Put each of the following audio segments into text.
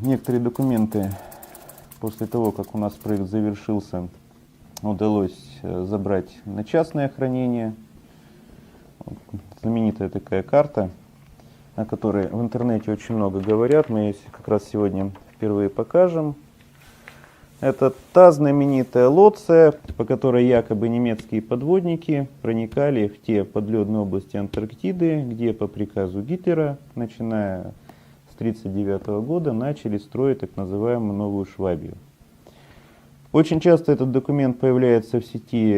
некоторые документы после того, как у нас проект завершился, удалось забрать на частное хранение. Знаменитая такая карта, о которой в интернете очень много говорят. Мы ее как раз сегодня впервые покажем. Это та знаменитая Лоция, по которой якобы немецкие подводники проникали в те подледные области Антарктиды, где по приказу Гитлера, начиная с 1939 года, начали строить так называемую Новую Швабию. Очень часто этот документ появляется в сети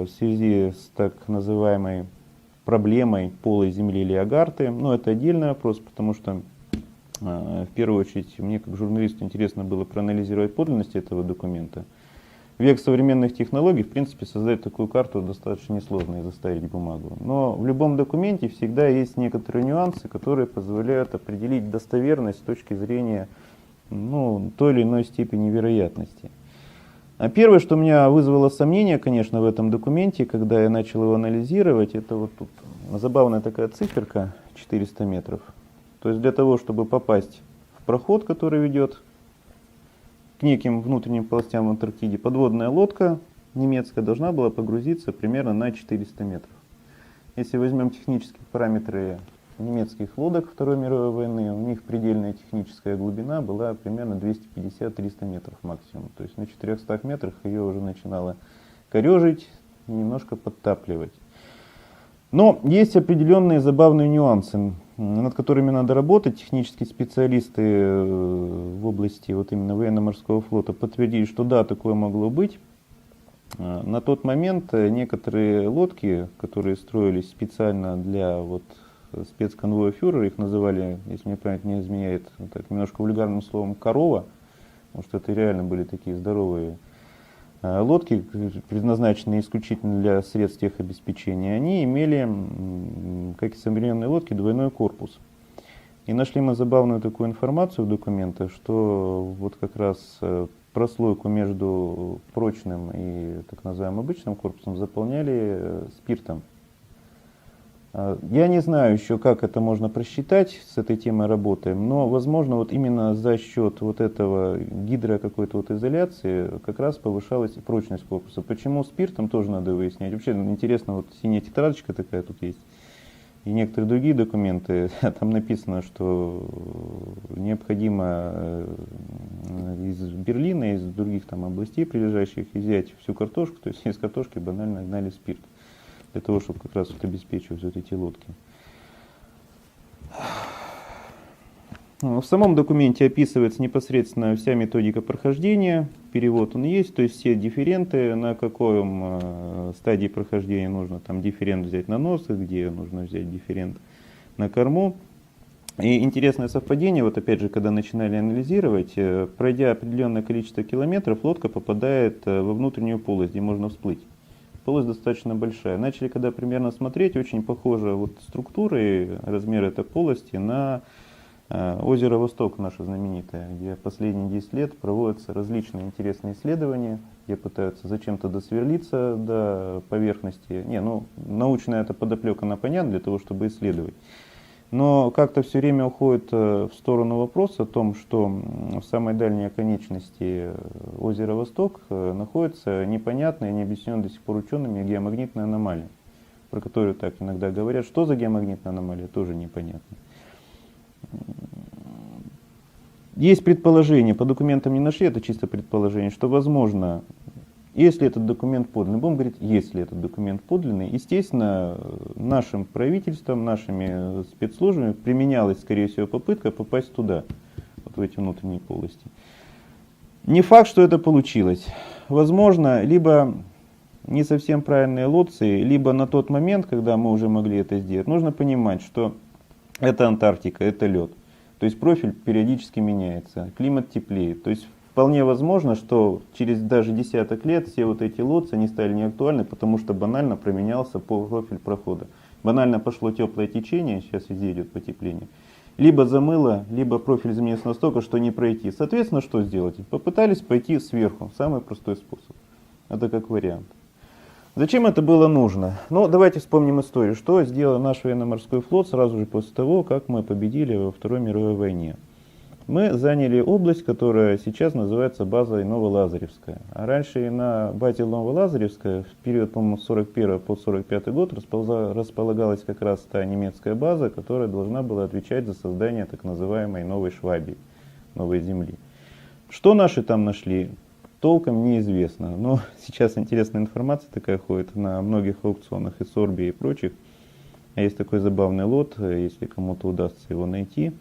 в связи с так называемой проблемой полой земли Леогарты. Но это отдельный вопрос, потому что в первую очередь мне как журналисту интересно было проанализировать подлинность этого документа. В век современных технологий, в принципе, создать такую карту достаточно несложно и заставить бумагу. Но в любом документе всегда есть некоторые нюансы, которые позволяют определить достоверность с точки зрения той или иной степени вероятности. А первое, что меня вызвало сомнение, конечно, в этом документе, когда я начал его анализировать, это вот тут забавная такая циферка 400 метров. То есть для того, чтобы попасть в проход, который ведет к неким внутренним полостям в Антарктиде, подводная лодка немецкая должна была погрузиться примерно на 400 метров. Если возьмем технические параметры немецких лодок Второй мировой войны, у них предельная техническая глубина была примерно 250-300 метров максимум. То есть на 400 метрах ее уже начинало корежить и немножко подтапливать. Но есть определенные забавные нюансы, над которыми надо работать. Технические специалисты в области вот именно военно-морского флота подтвердили, что да, такое могло быть. На тот момент некоторые лодки, которые строились специально для спецконвоя фюрера, их называли, если мне память не изменяет, так, немножко вульгарным словом «корова», потому что это реально были такие здоровые лодки, предназначенные исключительно для средств техобеспечения, они имели, как и современные лодки, двойной корпус. И нашли мы забавную такую информацию в документах, что вот как раз прослойку между прочным и так называемым обычным корпусом заполняли спиртом. Я не знаю еще, как это можно просчитать, с этой темой работаем, но, возможно, вот именно за счет вот этого изоляции как раз повышалась и прочность корпуса. Почему спиртом, тоже надо выяснять. Вообще интересно, вот синяя тетрадочка такая тут есть, и некоторые другие документы, там написано, что необходимо из Берлина, из других там областей прилежащих взять всю картошку, то есть из картошки банально гнали спирт, для того, чтобы как раз обеспечивать вот эти лодки. В самом документе описывается непосредственно вся методика прохождения, перевод он есть, то есть все дифференты, на каком стадии прохождения нужно там дифферент взять на нос, где нужно взять дифферент на корму. И интересное совпадение, вот опять же, когда начинали анализировать, пройдя определенное количество километров, лодка попадает во внутреннюю полость, где можно всплыть. Полость достаточно большая. Начали, когда примерно смотреть, очень похожа структура и размер этой полости на озеро Восток, наше знаменитое, где последние 10 лет проводятся различные интересные исследования, где пытаются зачем-то досверлиться до поверхности. Научная эта подоплека, она понятна для того, чтобы исследовать. Но как-то все время уходит в сторону вопроса о том, что в самой дальней оконечности озера Восток находится непонятная и необъясненная до сих пор учеными геомагнитная аномалия, про которую так иногда говорят. Что за геомагнитная аномалия, тоже непонятно. Есть предположение, по документам не нашли, это чисто предположение, что возможно, если этот документ подлинный, будем говорить, если этот документ подлинный, естественно, нашим правительством, нашими спецслужбами применялась, скорее всего, попытка попасть туда, в эти внутренние полости. Не факт, что это получилось. Возможно, либо не совсем правильные лоции, либо на тот момент, когда мы уже могли это сделать, нужно понимать, что это Антарктика, это лед. То есть профиль периодически меняется, климат теплеет. То есть вполне возможно, что через даже десяток лет все вот эти лодцы не стали неактуальны, потому что банально променялся профиль прохода. Банально пошло теплое течение, сейчас везде идет потепление. Либо замыло, либо профиль изменился настолько, что не пройти. Соответственно, что сделать? Попытались пойти сверху. Самый простой способ. Это как вариант. Зачем это было нужно? Давайте вспомним историю. Что сделал наш военно-морской флот сразу же после того, как мы победили во Второй мировой войне. Мы заняли область, которая сейчас называется базой Новолазаревская. А раньше и на базе Новолазаревская в период, по-моему, с 41 по 45 год располагалась как раз та немецкая база, которая должна была отвечать за создание так называемой Новой Швабии, Новой Земли. Что наши там нашли, толком неизвестно. Но сейчас интересная информация такая ходит на многих аукционах и Сорбии и прочих. Есть такой забавный лот, если кому-то удастся его найти.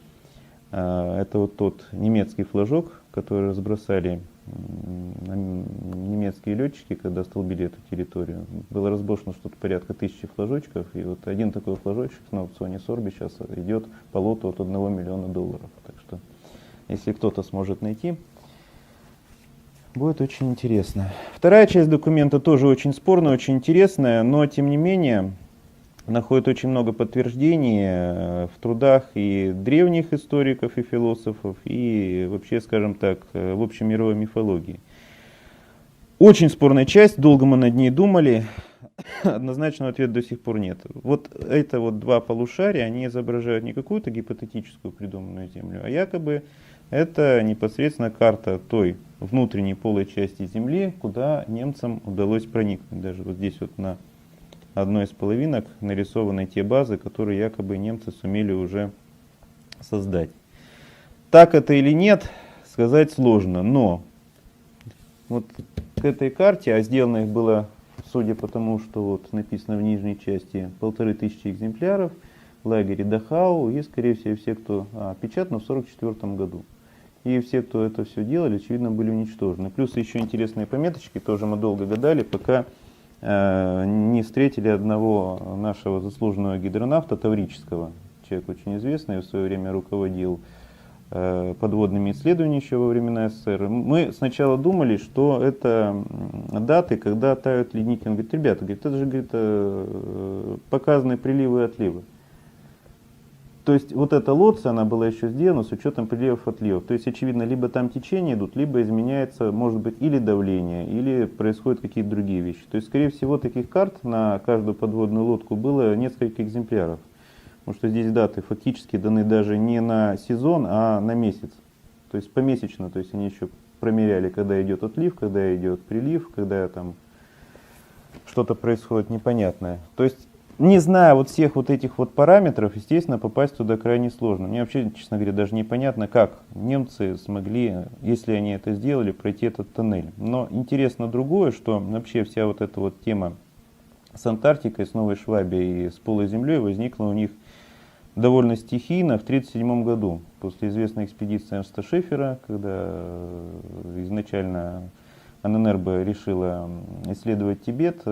Это вот тот немецкий флажок, который разбросали немецкие летчики, когда столбили эту территорию. Было разбросано что-то порядка 1000 флажочков, и вот один такой флажочек на аукционе Сорби сейчас идет по лоту от $1 миллиона. Так что, если кто-то сможет найти, будет очень интересно. Вторая часть документа тоже очень спорная, очень интересная, но тем не менее находит очень много подтверждений в трудах и древних историков и философов, и вообще, скажем так, в общемировой мифологии. Очень спорная часть, долго мы над ней думали, однозначного ответа до сих пор нет. Вот это вот два полушария, они изображают не какую-то гипотетическую придуманную Землю, а якобы это непосредственно карта той внутренней полой части Земли, куда немцам удалось проникнуть. Даже вот здесь вот на одной из половинок нарисованы те базы, которые якобы немцы сумели уже создать. Так это или нет, сказать сложно, но вот к этой карте, а сделано их было, судя по тому, что вот написано в нижней части, 1500 экземпляров в лагере Дахау, и, скорее всего, все, кто печатано в 1944 году. И все, кто это все делали, очевидно, были уничтожены. Плюс еще интересные пометочки, тоже мы долго гадали, пока не встретили одного нашего заслуженного гидронавта таврического. Человек очень известный, в свое время руководил подводными исследованиями еще во времена СССР. Мы сначала думали, что это даты, когда тают ледники. Он говорит, ребята, это же, говорит, показаны приливы и отливы. То есть вот эта лодка, она была еще сделана с учетом приливов и отливов. То есть, очевидно, либо там течения идут, либо изменяется, может быть, или давление, или происходят какие-то другие вещи. То есть, скорее всего, таких карт на каждую подводную лодку было несколько экземпляров. Потому что здесь даты фактически даны даже не на сезон, а на месяц. То есть помесячно, то есть они еще промеряли, когда идет отлив, когда идет прилив, когда там что-то происходит непонятное. То есть, не зная вот всех вот этих вот параметров, естественно, попасть туда крайне сложно. Мне вообще, честно говоря, даже непонятно, как немцы смогли, если они это сделали, пройти этот тоннель. Но интересно другое, что вообще вся вот эта вот тема с Антарктикой, с Новой Швабией и с полой землей возникла у них довольно стихийно в 1937 году, после известной экспедиции Эрнста Шефера, когда изначально ННРБ решила исследовать Тибет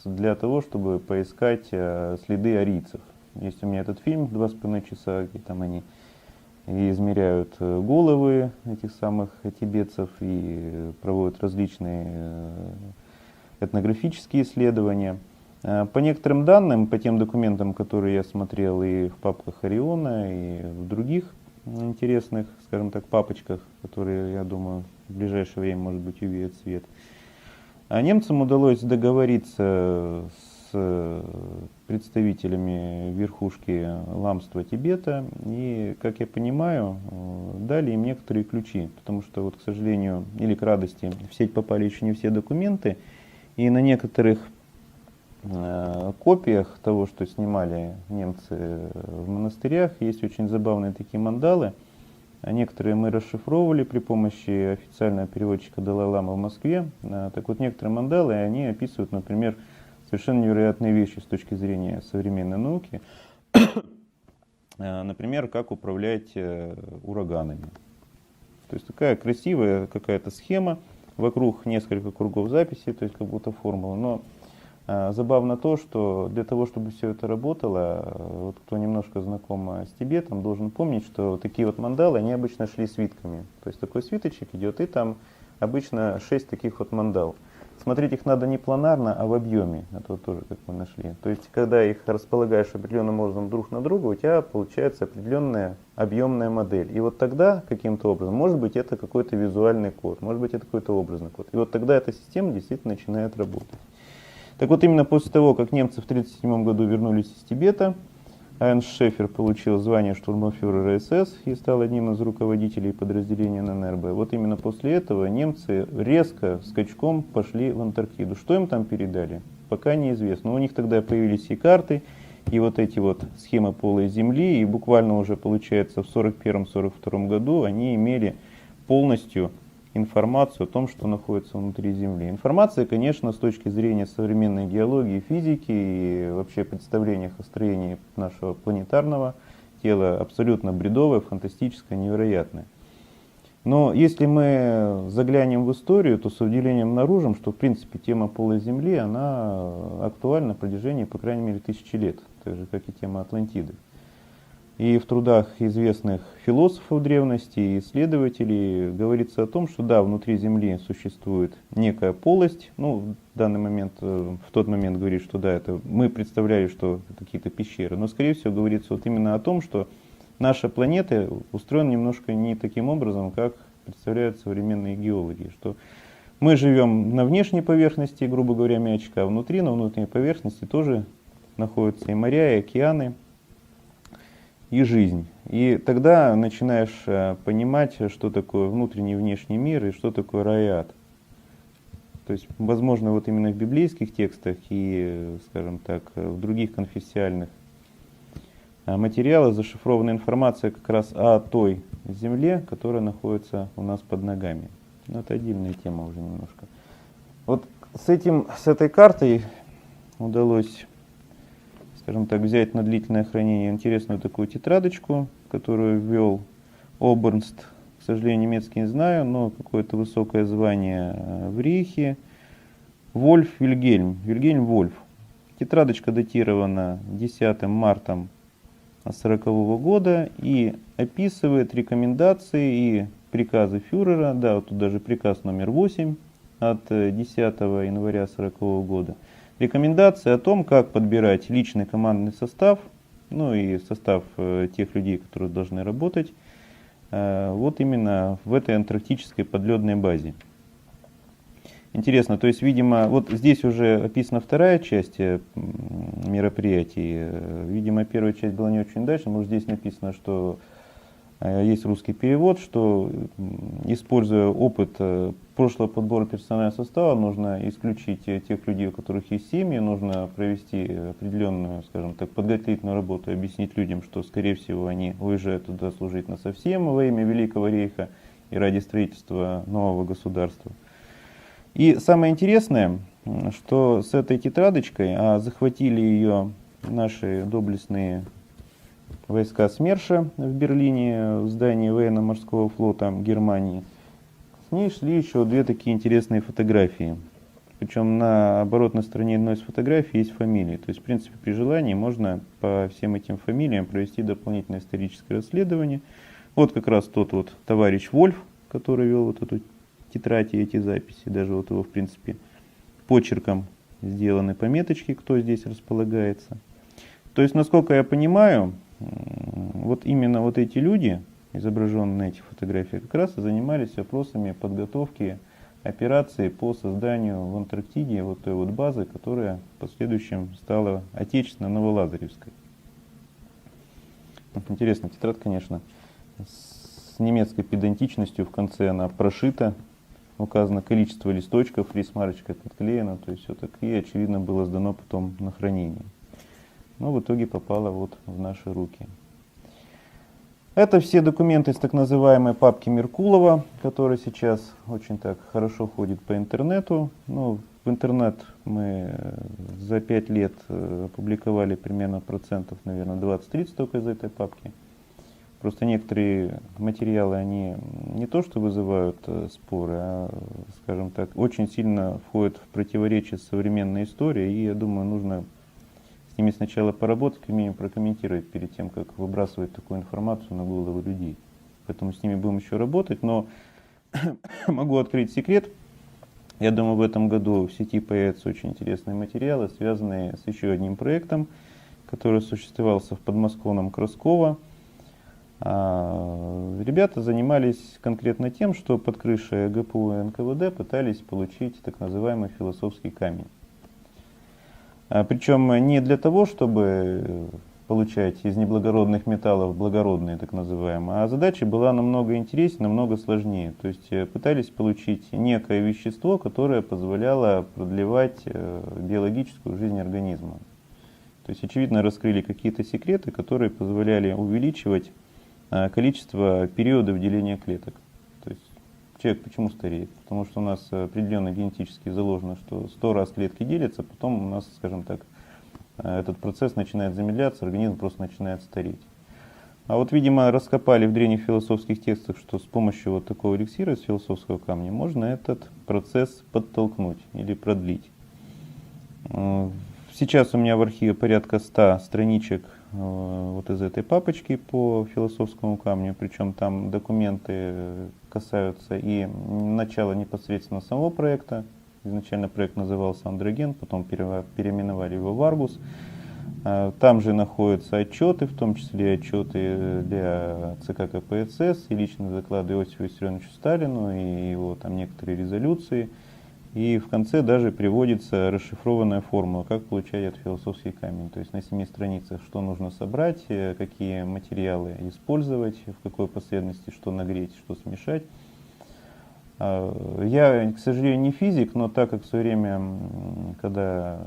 для того, чтобы поискать следы арийцев. Есть у меня этот фильм «2,5 часа», где там они измеряют головы этих самых тибетцев и проводят различные этнографические исследования. По некоторым данным, по тем документам, которые я смотрел и в папках Ориона, и в других интересных, скажем так, папочках, которые, я думаю, в ближайшее время, может быть, увидят свет, а немцам удалось договориться с представителями верхушки ламства Тибета и, как я понимаю, дали им некоторые ключи, потому что, вот, к сожалению, или к радости, в сеть попали еще не все документы, и на некоторых копиях того, что снимали немцы в монастырях, есть очень забавные такие мандалы. Некоторые мы расшифровывали при помощи официального переводчика Далай-ламы в Москве. Так вот, некоторые мандалы, они описывают, например, совершенно невероятные вещи с точки зрения современной науки. Например, как управлять ураганами. То есть такая красивая какая-то схема, вокруг несколько кругов записи, то есть как будто формула. Но забавно то, что для того, чтобы все это работало, вот кто немножко знаком с Тибетом, должен помнить, что такие вот мандалы, они обычно шли свитками. То есть такой свиточек идет, и там обычно 6 таких вот мандал. Смотреть их надо не планарно, а в объеме. Это вот тоже, как мы нашли. То есть, когда их располагаешь определенным образом друг на друга, у тебя получается определенная объемная модель. И вот тогда, каким-то образом, может быть, это какой-то визуальный код, может быть, это какой-то образный код. И вот тогда эта система действительно начинает работать. Так вот, именно после того, как немцы в 1937 году вернулись из Тибета, Эрнст Шефер получил звание штурмфюрера СС и стал одним из руководителей подразделения ННРБ. Вот именно после этого немцы резко, скачком пошли в Антарктиду. Что им там передали, пока неизвестно. У них тогда появились и карты, и вот эти вот схемы полой Земли, и буквально уже, получается, в 1941-1942 году они имели полностью информацию о том, что находится внутри Земли. Информация, конечно, с точки зрения современной геологии, физики и вообще представлениях о строении нашего планетарного тела абсолютно бредовая, фантастическая, невероятная. Но если мы заглянем в историю, то с удивлением обнаружим, что в принципе тема полой Земли, она актуальна на протяжении, по крайней мере, тысячи лет, так же как и тема Атлантиды. И в трудах известных философов древности и исследователей говорится о том, что да, внутри Земли существует некая полость. Ну, в данный момент, в тот момент говорит, что да, это мы представляли, что это какие-то пещеры. Но, скорее всего, говорится вот именно о том, что наша планета устроена немножко не таким образом, как представляют современные геологи. Что мы живем на внешней поверхности, грубо говоря, мячика, а внутри, на внутренней поверхности тоже находятся и моря, и океаны, и жизнь. И тогда начинаешь понимать, что такое внутренний и внешний мир и что такое рай и ад. То есть, возможно, вот именно в библейских текстах и, скажем так, в других конфессиальных материалах зашифрована информация как раз о той земле, которая находится у нас под ногами. Но это отдельная тема уже немножко. Вот с этой картой удалось, скажем так, взять на длительное хранение интересную такую тетрадочку, которую ввел Обернст. К сожалению, немецкий не знаю, но какое-то высокое звание в Рейхе. Вольф Вильгельм. Вильгельм Вольф. Тетрадочка датирована 10 марта 1940 года и описывает рекомендации и приказы фюрера. Да, вот тут даже приказ номер 8 от 10 января 1940 года. Рекомендации о том, как подбирать личный командный состав, ну и состав тех людей, которые должны работать, вот именно в этой антарктической подледной базе. Интересно, то есть, видимо, вот здесь уже описана вторая часть мероприятий. Видимо, первая часть была не очень удачной, может, здесь написано, что есть русский перевод, что, используя опыт прошлого подбора персонального состава, нужно исключить тех людей, у которых есть семьи, нужно провести определенную, скажем так, подготовительную работу, объяснить людям, что, скорее всего, они уезжают туда служить насовсем во имя Великого Рейха и ради строительства нового государства. И самое интересное, что с этой тетрадочкой, а захватили ее наши доблестные войска СМЕРШа в Берлине, в здании военно-морского флота Германии. С ней шли еще две такие интересные фотографии. Причем на оборотной стороне одной из фотографий есть фамилии. То есть, в принципе, при желании можно по всем этим фамилиям провести дополнительное историческое расследование. Вот как раз тот вот товарищ Вольф, который вел вот эту тетрадь и эти записи. Даже вот его, в принципе, почерком сделаны пометочки, кто здесь располагается. То есть, насколько я понимаю, вот именно вот эти люди, изображенные на этих фотографиях, как раз и занимались вопросами подготовки операции по созданию в Антарктиде вот той вот базы, которая в последующем стала отечественно Новолазаревской. Интересно, тетрадь, конечно, с немецкой педантичностью в конце она прошита, указано количество листочков, рисмарочка подклеена, то есть все так и, очевидно, было сдано потом на хранение. Но в итоге попало вот в наши руки. Это все документы из так называемой папки Меркулова, которая сейчас очень так хорошо ходит по интернету. Ну, в интернет мы за 5 лет опубликовали примерно процентов, наверное, 20-30 только из этой папки. Просто некоторые материалы, они не то что вызывают споры, а, скажем так, очень сильно входят в противоречие с современной историей, и я думаю, нужно с ними сначала поработать, как минимум прокомментировать перед тем, как выбрасывать такую информацию на головы людей. Поэтому с ними будем еще работать, но могу открыть секрет. Я думаю, в этом году в сети появятся очень интересные материалы, связанные с еще одним проектом, который осуществлялся в подмосковном Красково. Ребята занимались конкретно тем, что под крышей ГПУ и НКВД пытались получить так называемый философский камень. Причем не для того, чтобы получать из неблагородных металлов благородные, так называемые. А задача была намного интереснее, намного сложнее. То есть пытались получить некое вещество, которое позволяло продлевать биологическую жизнь организма. То есть, очевидно, раскрыли какие-то секреты, которые позволяли увеличивать количество периодов деления клеток. То есть человек почему стареет? Потому что у нас определенно генетически заложено, что 100 раз клетки делятся, потом у нас, скажем так, этот процесс начинает замедляться, организм просто начинает стареть. А вот, видимо, раскопали в древних философских текстах, что с помощью вот такого эликсира из философского камня можно этот процесс подтолкнуть или продлить. Сейчас у меня в архиве порядка 100 страничек вот из этой папочки по философскому камню, причем там документы касаются и начала непосредственно самого проекта. Изначально проект назывался «Андроген», потом переименовали его в «Аргус». Там же находятся отчеты, в том числе отчеты для ЦК КПСС и личные доклады Иосифу Виссарионовичу Сталину и его там некоторые резолюции. И в конце даже приводится расшифрованная формула, как получать этот философский камень. То есть на 7 страницах, что нужно собрать, какие материалы использовать, в какой последовательности, что нагреть, что смешать. Я, к сожалению, не физик, но так как в свое время, когда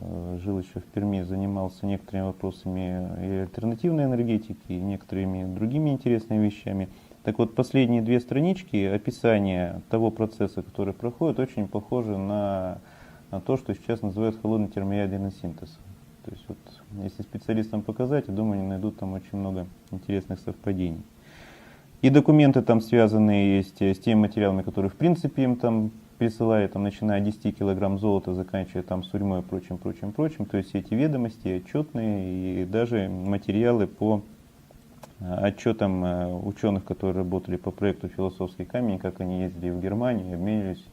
жил еще в Перми, занимался некоторыми вопросами и альтернативной энергетики, и некоторыми другими интересными вещами, так вот, последние 2 странички, описание того процесса, который проходит, очень похоже на то, что сейчас называют холодный термоядерный синтез. То есть, вот, если специалистам показать, я думаю, они найдут там очень много интересных совпадений. И документы там связанные есть с теми материалами, которые в принципе им там присылали, там, начиная от 10 килограмм золота, заканчивая там сурьмой и прочим. То есть эти ведомости отчетные и даже материалы по отчетам ученых, которые работали по проекту «Философский камень», как они ездили в Германию, обменивались.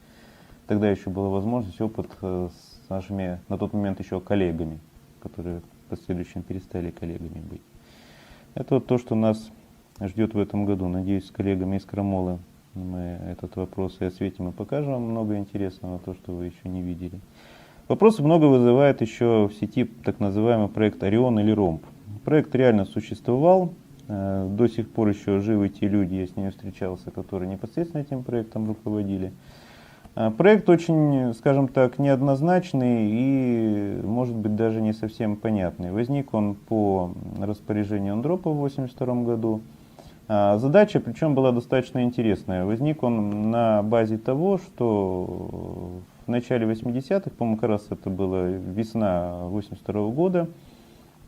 Тогда еще была возможность, опыт с нашими на тот момент еще коллегами, которые в последующем перестали коллегами быть. Это вот то, что нас ждет в этом году. Надеюсь, с коллегами из Крамолы мы этот вопрос и осветим и покажем вам много интересного, то, что вы еще не видели. Вопросов много вызывает еще в сети так называемый проект «Орион» или «Ромб». Проект реально существовал. До сих пор еще живы те люди, я с ними встречался, которые непосредственно этим проектом руководили. Проект очень, скажем так, неоднозначный и, может быть, даже не совсем понятный. Возник он по распоряжению Андропова в 1982 году. Задача, причем, была достаточно интересная. Возник он на базе того, что в начале 80-х, по-моему, как раз это была весна 1982 года,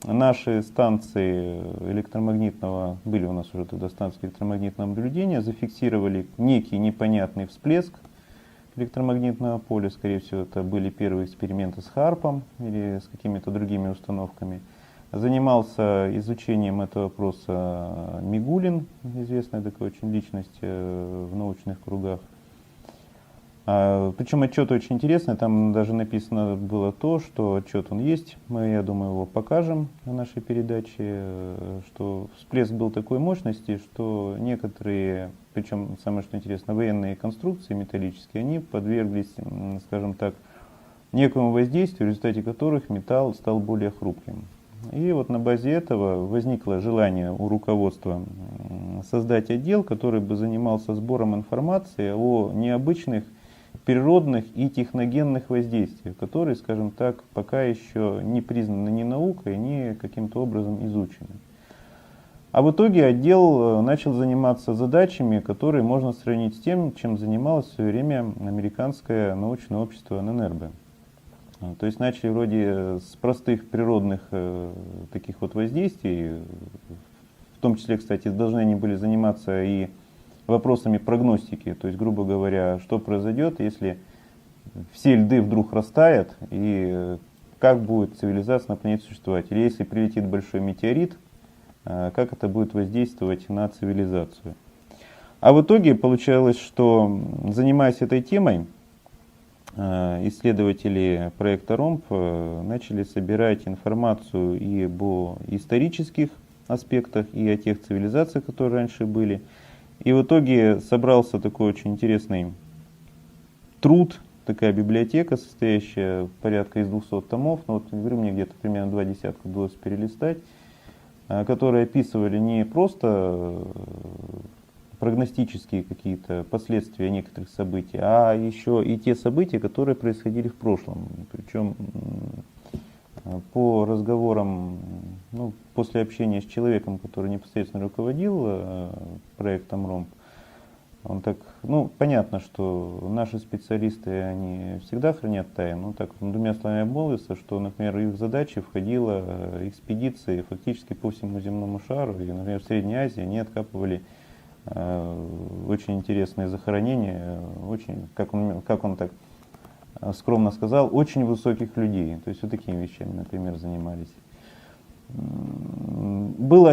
наши станции электромагнитного, были у нас уже тогда станции электромагнитного наблюдения, зафиксировали некий непонятный всплеск электромагнитного поля. Скорее всего, это были первые эксперименты с Харпом или с какими-то другими установками. Занимался изучением этого вопроса Мигулин, известная такая очень личность в научных кругах. Причем отчет очень интересный, там даже написано было то, что отчет он есть, мы, я думаю, его покажем на нашей передаче, что всплеск был такой мощности, что некоторые, причем самое что интересно, военные конструкции металлические, они подверглись, скажем так, некому воздействию, в результате которых металл стал более хрупким. И вот на базе этого возникло желание у руководства создать отдел, который бы занимался сбором информации о необычных природных и техногенных воздействиях, которые, скажем так, пока еще не признаны ни наукой, ни каким-то образом изучены. А в итоге отдел начал заниматься задачами, которые можно сравнить с тем, чем занималось в свое время американское научное общество ННРБ. То есть начали вроде с простых природных таких вот воздействий, в том числе, кстати, должны они были заниматься и вопросами прогностики, то есть, грубо говоря, что произойдет, если все льды вдруг растают, и как будет цивилизация на планете существовать, или если прилетит большой метеорит, как это будет воздействовать на цивилизацию. А в итоге получалось, что, занимаясь этой темой, исследователи проекта РОМБ начали собирать информацию и об исторических аспектах, и о тех цивилизациях, которые раньше были. И в итоге собрался такой очень интересный труд, такая библиотека, состоящая порядка из 200 томов. Но вот, говорю, мне где-то примерно 20 удалось перелистать. которые описывали не просто прогностические какие-то последствия некоторых событий, а еще и те события, которые происходили в прошлом. Причем по разговорам, ну, после общения с человеком, который непосредственно руководил проектом РОМП, он так, ну, понятно, что наши специалисты, они всегда хранят тайну, но так, двумя словами обмолвился, что, например, в их задачи входила экспедиции фактически по всему земному шару, и, например, в Средней Азии они откапывали очень интересные захоронения, очень, как он так скромно сказал, очень высоких людей. То есть вот такими вещами, например, занимались. Был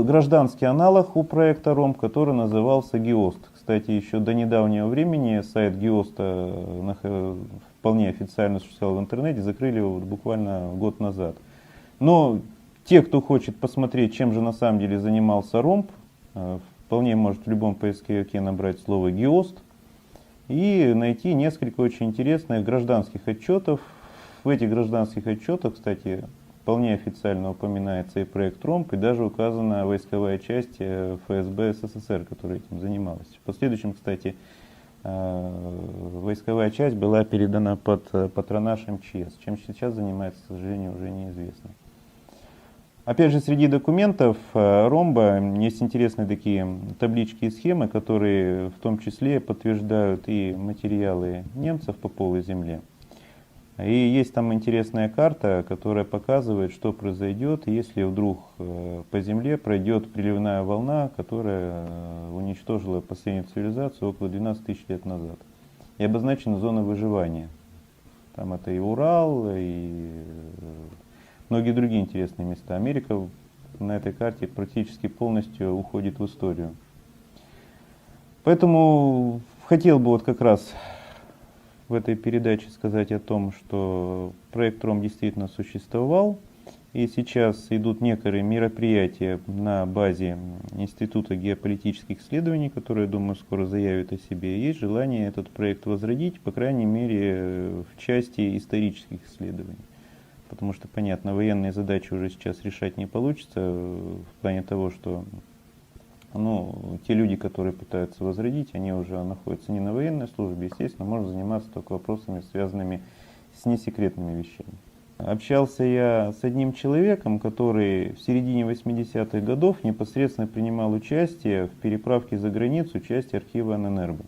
гражданский аналог у проекта РОМ, который назывался ГИОСТ. Кстати, еще до недавнего времени сайт ГИОСТа вполне официально существовал в интернете, закрыли его буквально год назад. Но те, кто хочет посмотреть, чем же на самом деле занимался РОМП, вполне может в любом поисковике набрать слово ГИОСТ и найти несколько очень интересных гражданских отчетов. В этих гражданских отчетах, кстати, вполне официально упоминается и проект РОМП, и даже указана войсковая часть ФСБ СССР, которая этим занималась. В последующем, кстати, войсковая часть была передана под патронаж МЧС. Чем сейчас занимается, к сожалению, уже неизвестно. Опять же, среди документов ромба есть интересные такие таблички и схемы, которые в том числе подтверждают и материалы немцев по полой земле. И есть там интересная карта, которая показывает, что произойдет, если вдруг по земле пройдет приливная волна, которая уничтожила последнюю цивилизацию около 12 тысяч лет назад. И обозначена зона выживания. Там это и Урал, и многие другие интересные места. Америка на этой карте практически полностью уходит в историю. Поэтому хотел бы вот как раз в этой передаче сказать о том, что проект РОМ действительно существовал. И сейчас идут некоторые мероприятия на базе Института геополитических исследований, которые, я думаю, скоро заявят о себе. Есть желание этот проект возродить, по крайней мере, в части исторических исследований. Потому что, понятно, военные задачи уже сейчас решать не получится, в плане того, что те люди, которые пытаются возродить, они уже находятся не на военной службе, естественно, можно заниматься только вопросами, связанными с несекретными вещами. Общался я с одним человеком, который в середине 80-х годов непосредственно принимал участие в переправке за границу части архива ННРБ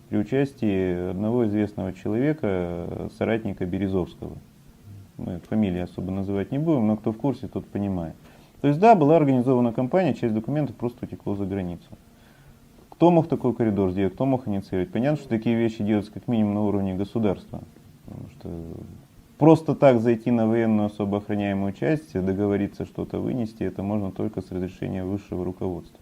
при участии одного известного человека, соратника Березовского. Мы фамилии особо называть не будем, но кто в курсе, тот понимает. То есть да, была организована кампания, часть документов просто утекло за границу. Кто мог такой коридор сделать, кто мог инициировать? Понятно, что такие вещи делаются как минимум на уровне государства. Потому что просто так зайти на военную особо охраняемую часть, договориться что-то вынести, это можно только с разрешения высшего руководства.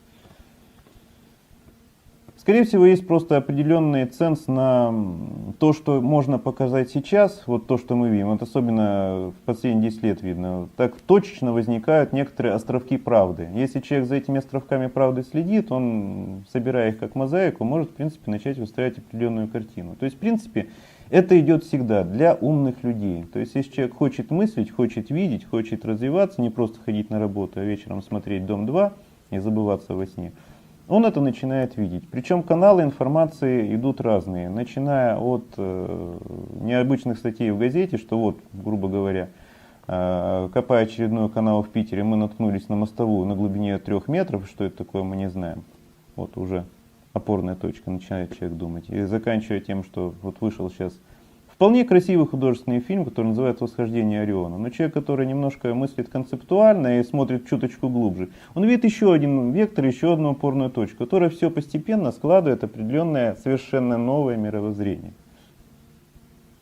Скорее всего, есть просто определенный ценз на то, что можно показать сейчас, вот то, что мы видим, вот особенно в последние 10 лет видно, так точечно возникают некоторые островки правды. Если человек за этими островками правды следит, он, собирая их как мозаику, может, в принципе, начать выстраивать определенную картину. То есть, в принципе, это идет всегда для умных людей. То есть, если человек хочет мыслить, хочет видеть, хочет развиваться, не просто ходить на работу, а вечером смотреть «Дом-2» и забываться во сне, он это начинает видеть. Причем каналы информации идут разные, начиная от необычных статей в газете, что вот, грубо говоря, копая очередной канал в Питере, мы наткнулись на мостовую на глубине 3 метров, что это такое, мы не знаем. Вот уже опорная точка, начинает человек думать. И заканчивая тем, что вот вышел сейчас вполне красивый художественный фильм, который называется «Восхождение Ориона». Но человек, который немножко мыслит концептуально и смотрит чуточку глубже, он видит еще один вектор, еще одну опорную точку, которая все постепенно складывает определенное совершенно новое мировоззрение.